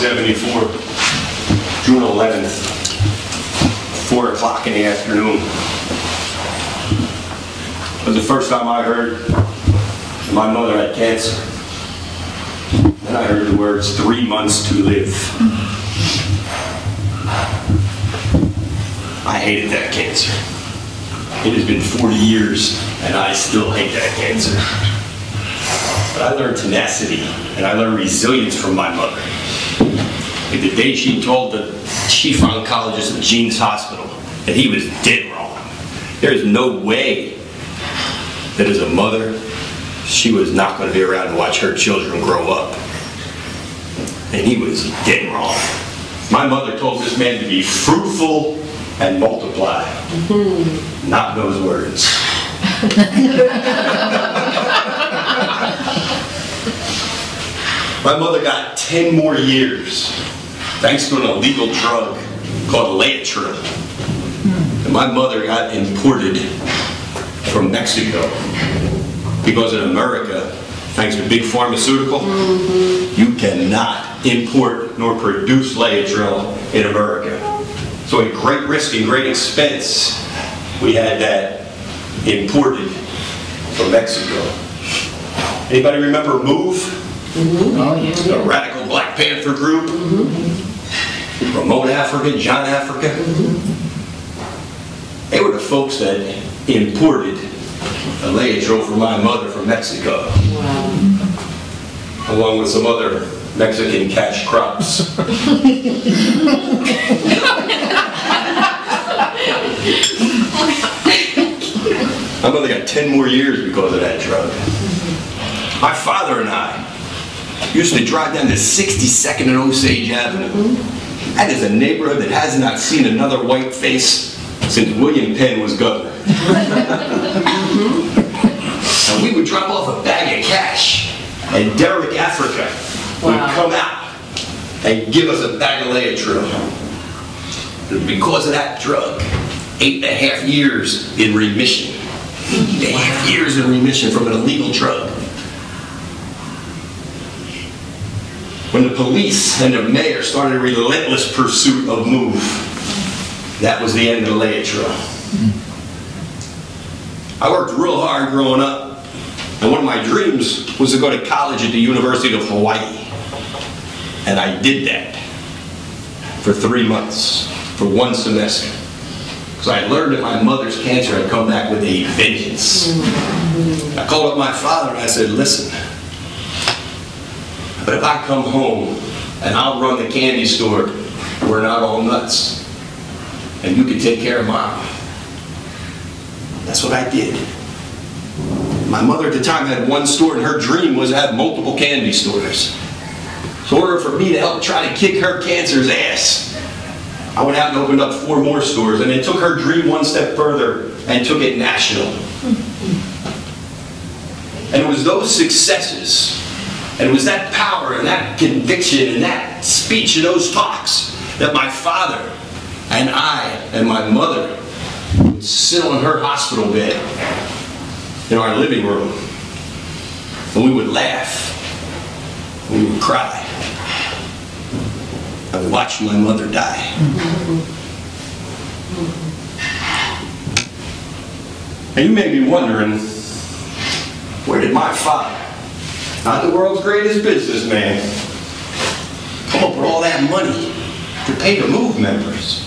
1974, June 11th, 4 o'clock in the afternoon. It was the first time I heard that my mother had cancer. Then I heard the words, 3 months to live. I hated that cancer. It has been 40 years, and I still hate that cancer. But I learned tenacity, and I learned resilience from my mother. Like the day she told the chief oncologist at Gene's Hospital that he was dead wrong. There is no way that as a mother, she was not going to be around to watch her children grow up. And he was dead wrong. My mother told this man to be fruitful and multiply. Not those words. My mother got 10 more years thanks to an illegal drug called Laetrile. And my mother got imported from Mexico because in America, thanks to big pharmaceutical, you cannot import nor produce Laetrile in America. So at great risk and great expense, we had that imported from Mexico. Anybody remember MOVE? Oh, yeah. The radical Black Panther group? Remote Africa, John Africa? They were the folks that imported the Laetrile for my mother from Mexico. Wow. Along with some other Mexican cash crops. My mother got 10 more years because of that drug. My father and I used to drive down to 62nd and Osage Avenue. That is a neighborhood that has not seen another white face since William Penn was governor. And we would drop off a bag of cash, and Derek Africa would come out and give us a bag of Laetrile. Because of that drug, 8.5 years in remission. 8.5 years in remission from an illegal drug. When the police and the mayor started a relentless pursuit of MOVE, that was the end of the Laetrile. I worked real hard growing up, and one of my dreams was to go to college at the University of Hawaii. And I did that for 3 months, for 1 semester. Because I learned that my mother's cancer had come back with a vengeance. I called up my father and I said, listen, but if I come home and I'll run the candy store, we're not all nuts. And you can take care of Mom. That's what I did. My mother at the time had 1 store, and her dream was to have multiple candy stores. So in order for me to help try to kick her cancer's ass, I went out and opened up 4 more stores, and it took her dream 1 step further and took it national. And it was those successes, and it was that power and that conviction and that speech and those talks that my father and I and my mother would sit on her hospital bed in our living room, and we would laugh, and we would cry. I watched my mother die. And you may be wondering, where did my father, not the world's greatest businessman, come up with all that money to pay the MOVE members?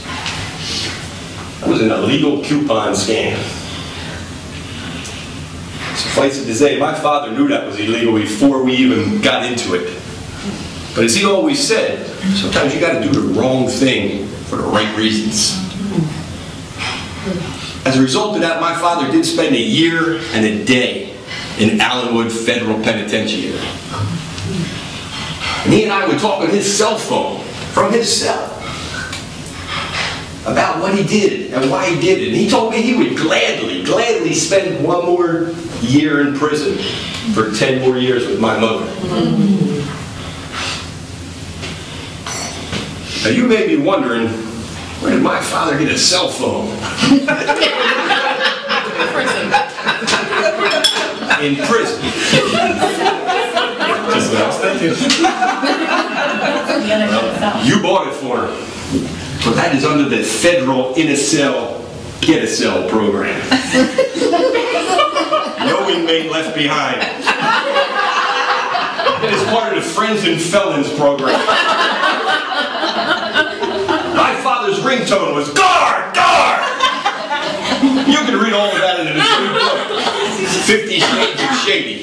That was an illegal coupon scam. Suffice it to say, my father knew that was illegal before we even got into it. But as he always said, sometimes you got to do the wrong thing for the right reasons. As a result of that, my father did spend 1 year and a day in Allenwood Federal Penitentiary. And he and I would talk on his cell phone from his cell about what he did and why he did it. And he told me he would gladly spend 1 more year in prison for 10 more years with my mother. Now you may be wondering, where did my father get a cell phone? In prison. Just what I was thinking. Well, you bought it for him. But that is under the federal in-a-cell, get-a-cell program. No inmate left behind. It is part of the Friends and Felons program. My father's ringtone was guard, guard! You can read all of that in this new book, 50 Shades of Shady.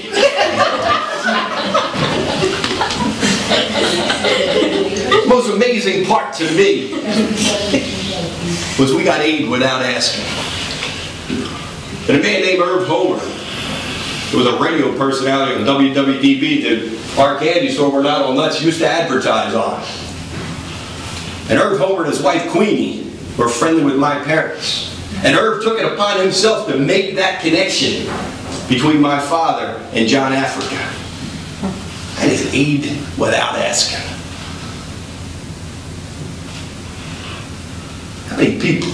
The most amazing part to me was we got aid without asking. And a man named Irv Homer, who was a radio personality on WWDB, the our candy store where Not All Nuts used to advertise on. And Irv Homer and his wife Queenie were friendly with my parents. And Irv took it upon himself to make that connection between my father and John Africa. That is aid without asking. How many people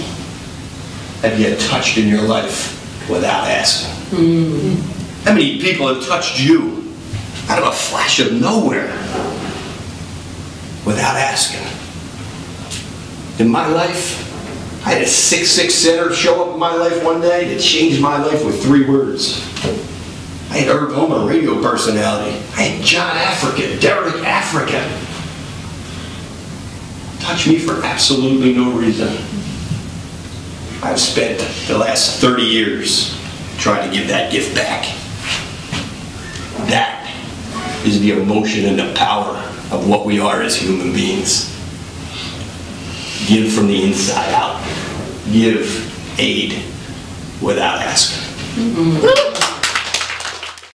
have you touched in your life without asking? How many people have touched you out of a flash of nowhere without asking? In my life, I had a 6'6" center show up in my life one day that changed my life with 3 words. I had Irv Homer, a radio personality. I had John Africa, Derek Africa. Touch me for absolutely no reason. I've spent the last 30 years trying to give that gift back. That is the emotion and the power of what we are as human beings. Give from the inside out. Give aid without asking.